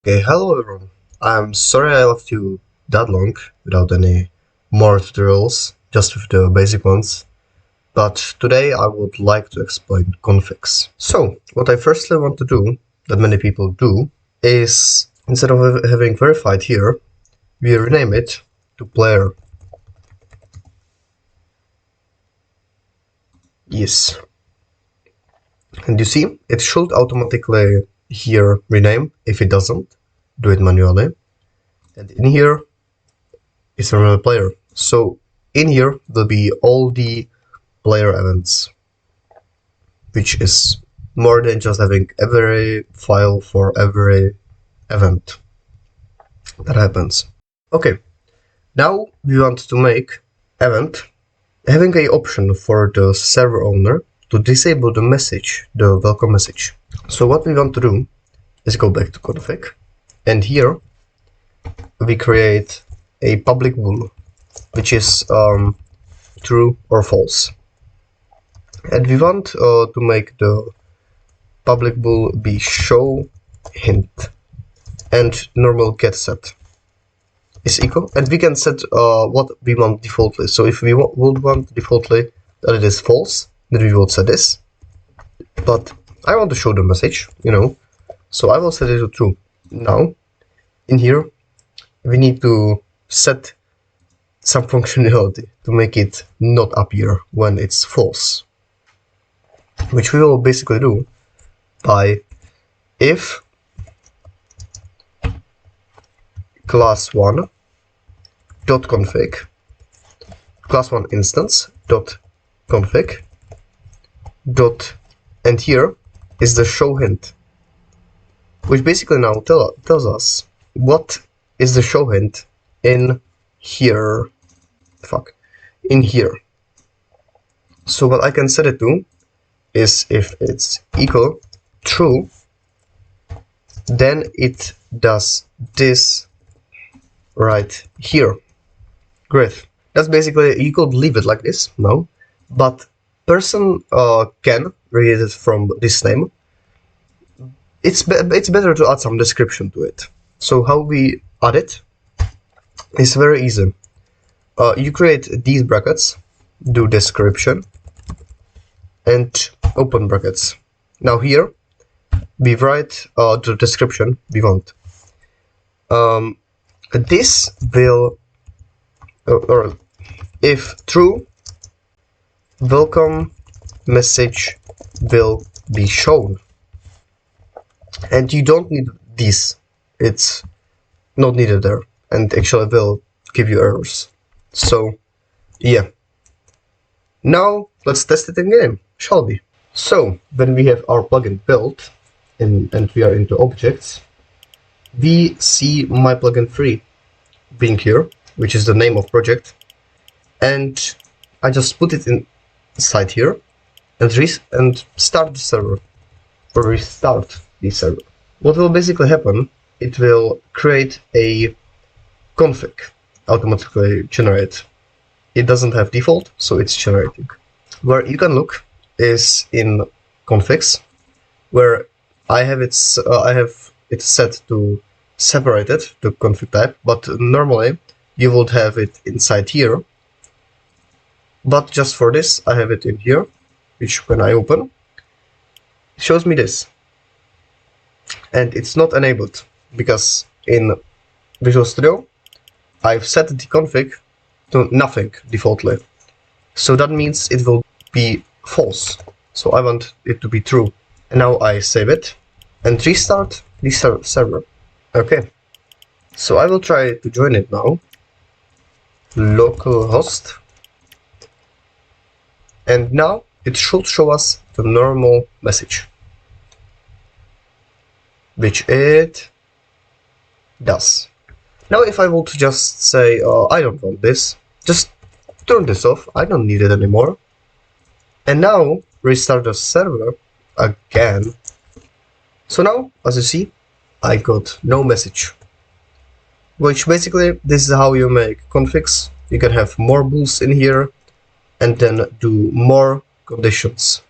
Okay, hello everyone. I'm sorry I left you that long without any more tutorials, just with the basic ones. But today I would like to explain configs. So, what I firstly want to do, that many people do, is instead of having verified here, we rename it to player. Yes. And you see, it should automatically here rename. If it doesn't, do it manually. And in here is another player. So in here will be all the player events, which is more than just having every file for every event that happens. Okay, now we want to make event having an option for the server owner to disable the message, the welcome message. So what we want to do is go back to config, and here we create a public bool, which is true or false. And we want to make the public bool be show hint, and normal get set is equal, and we can set what we want defaultly. So if we would want defaultly that it is false, then we will set this, but I want to show the message, so I will set it to true. Now in here we need to set some functionality to make it not appear when it's false, which we will basically do by if class1 dot config class1 instance dot config dot, and here is the show hint, which basically now tells us what is the show hint in here. In here. So what I can set it to is if it's equal true, then it does this right here. Great. That's basically, you could leave it like this now, but person can read it from this name. It's better to add some description to it. So how we add it is very easy. You create these brackets, do description, and open brackets. Now here we write the description we want. This will, or if true, welcome message will be shown. And you don't need this, it's not needed there, and actually will give you errors. So yeah, now let's test it in game, shall we? So when we have our plugin built and we are into objects, we see my plugin 3 being here, which is the name of project, and I just put it inside here and start the server, or restart the server. What will basically happen, it will create a config, automatically generate. It doesn't have default, so it's generating. Where you can look is in configs, where I have it set to separated to config type, but normally you would have it inside here. But just for this, I have it in here, which when I open, it shows me this. And it's not enabled because in Visual Studio, I've set the config to nothing defaultly. So that means it will be false. So I want it to be true. And now I save it and restart the server. Okay. So I will try to join it now. Localhost. And now it should show us the normal message, which it does. Now if I would just say, I don't want this, just turn this off, I don't need it anymore. And now restart the server again. So now, as you see, I got no message. Which basically, this is how you make configs. You can have more bools in here and then do more conditions.